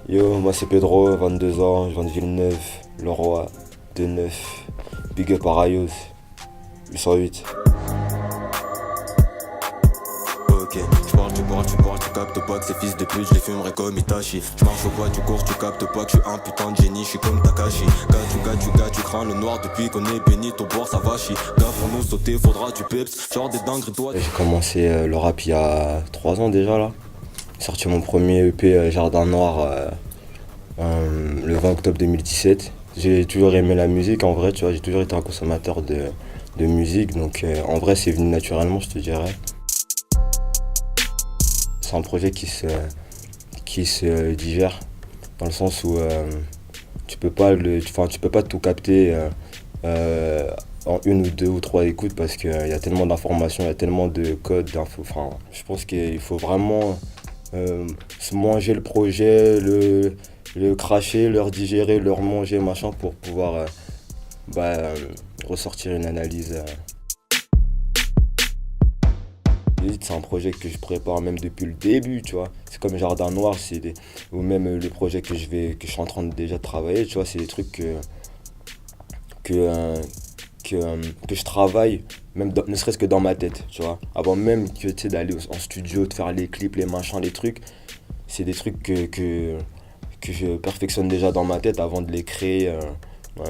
Yo, moi c'est Pedro, 22 ans, je viens de Villeneuve, Leroy, 2-9, Big Up à Rayos, 808. Ok, tu captes pas que ces fils de pute, je les fumerai comme Itachi. Je marche au pas, tu cours, tu captes pas que je suis un putain de génie, je suis comme Takashi. Tu crains le noir depuis qu'on est béni, ton boire ça va chier. Gars pour nous sauter, faudra du peps, genre des dingueries toi. J'ai commencé le rap il y a 3 ans déjà là. J'ai sorti mon premier EP Jardin Noir le 20 octobre 2017. J'ai toujours aimé la musique en vrai, tu vois, j'ai toujours été un consommateur de musique, donc en vrai c'est venu naturellement je te dirais. C'est un projet qui se digère dans le sens où tu peux pas tout capter en une ou deux ou trois écoutes parce qu'il y a tellement d'informations, il y a tellement de codes, d'infos. Enfin, je pense qu'il faut vraiment se manger le projet, le cracher, le digérer, le manger, machin, pour pouvoir bah, euh, ressortir une analyse. C'est un projet que je prépare même depuis le début, tu vois. C'est comme Jardin Noir, ou même le projet que je suis en train de déjà travailler, tu vois. C'est des trucs que, euh, que je travaille, même ne serait-ce que dans ma tête, tu vois. Avant même que, tu sais, d'aller en studio, de faire les clips, les machins, les trucs, c'est des trucs que je perfectionne déjà dans ma tête avant de les créer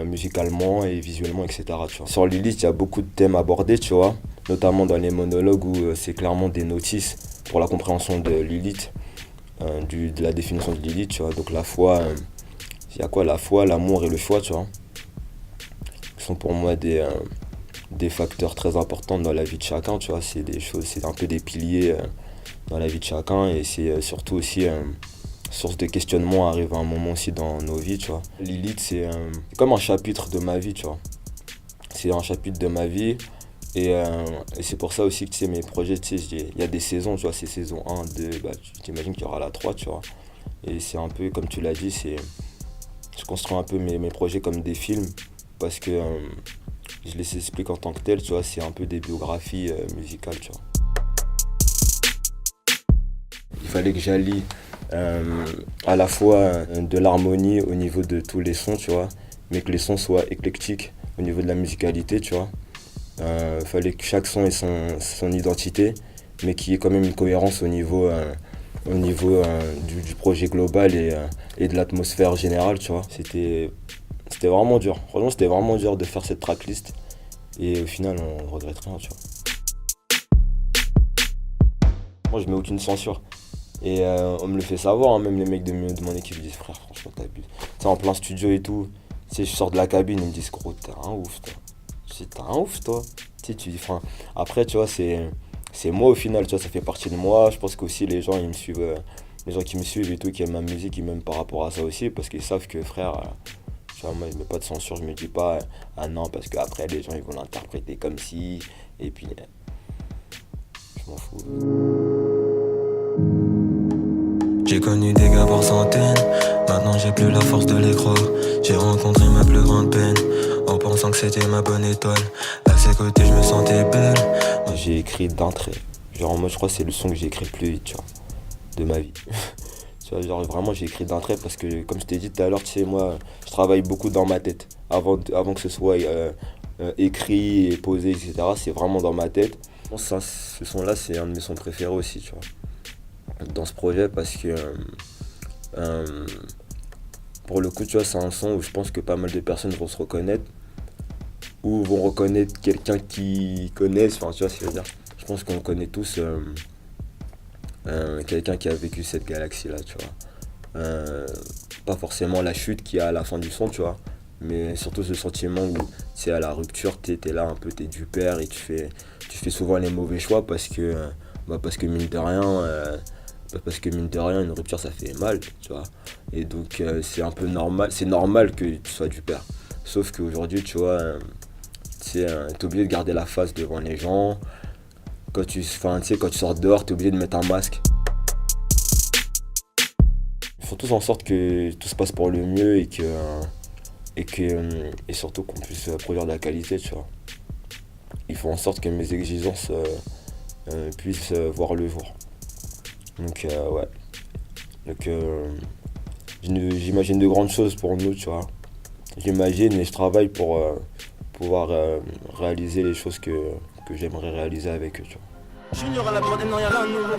musicalement et visuellement, etc. Tu vois. Sur Lilith, il y a beaucoup de thèmes abordés, tu vois, notamment dans les monologues où c'est clairement des notices pour la compréhension de Lilith, de la définition de Lilith, tu vois. Donc la foi, il y a quoi? La foi, l'amour et le choix, tu vois, qui sont pour moi des facteurs très importants dans la vie de chacun, tu vois. C'est des choses, c'est un peu des piliers dans la vie de chacun et c'est surtout aussi source de questionnement arrive à un moment aussi dans nos vies, tu vois. Lilith, c'est comme un chapitre de ma vie, tu vois. C'est un chapitre de ma vie et c'est pour ça aussi que tu sais, mes projets, tu sais, il y a des saisons, tu vois, c'est saison 1, 2, bah, tu t'imagines qu'il y aura la 3, tu vois. Et c'est un peu, comme tu l'as dit, je construis un peu mes projets comme des films parce que je les explique en tant que tel, tu vois, c'est un peu des biographies musicales, tu vois. Il fallait que j'allie à la fois de l'harmonie au niveau de tous les sons, tu vois, mais que les sons soient éclectiques au niveau de la musicalité, tu vois. Il fallait que chaque son ait son identité, mais qu'il y ait quand même une cohérence au niveau du projet global et de l'atmosphère générale, tu vois. C'était vraiment dur. Franchement, c'était vraiment dur de faire cette tracklist. Et au final, on ne regrette rien, tu vois. Moi, je mets aucune censure. Et on me le fait savoir, hein, même les mecs de mon équipe disent frère, franchement, t'abuses. Tu sais, en plein studio et tout, tu sais, je sors de la cabine, ils me disent gros, t'es un ouf, toi. Je dis, t'es un ouf, toi. Tu sais, tu dis, enfin, après, tu vois, c'est moi au final, tu vois, ça fait partie de moi. Je pense qu'aussi les gens, ils me suivent, les gens qui me suivent et tout, qui aiment ma musique, ils m'aiment par rapport à ça aussi, parce qu'ils savent que frère, tu vois, moi, je mets pas de censure, je me dis pas, ah non, parce qu'après, les gens, ils vont l'interpréter comme si, et puis, je m'en fous. J'ai connu des gars par centaines, maintenant j'ai plus la force de les croire. J'ai rencontré ma plus grande peine, en pensant que c'était ma bonne étoile. À ses côtés je me sentais belle. J'ai écrit d'un trait. Genre, moi, je crois que c'est le son que j'ai écrit le plus vite, tu vois, de ma vie. Tu vois, genre, vraiment, j'ai écrit d'un trait parce que, comme je t'ai dit tout à l'heure, tu sais, moi, je travaille beaucoup dans ma tête. Avant que ce soit écrit et posé, etc., c'est vraiment dans ma tête. Ça, ce son-là, c'est un de mes sons préférés aussi, tu vois, dans ce projet parce que, euh, pour le coup, tu vois, c'est un son où je pense que pas mal de personnes vont se reconnaître ou vont reconnaître quelqu'un qui connaissent, enfin, tu vois ce que je veux dire. Je pense qu'on connaît tous quelqu'un qui a vécu cette galaxie-là, tu vois. Pas forcément la chute qu'il y a à la fin du son, tu vois, mais surtout ce sentiment où c'est à la rupture, t'es là un peu, t'es du père et tu fais souvent les mauvais choix parce que mine de rien, une rupture ça fait mal, tu vois. Et donc c'est un peu normal, c'est normal que tu sois du père. Sauf qu'aujourd'hui, tu vois, t'es obligé de garder la face devant les gens. Quand tu sors dehors, t'es obligé de mettre un masque. Ils font tous en sorte que tout se passe pour le mieux et surtout qu'on puisse produire de la qualité, tu vois. Ils font en sorte que mes exigences puissent voir le jour. Donc ouais. Donc j'imagine de grandes choses pour nous, tu vois. J'imagine et je travaille pour pouvoir réaliser les choses que j'aimerais réaliser avec eux, tu vois. Junior à la prod, et non y'a rien de nouveau.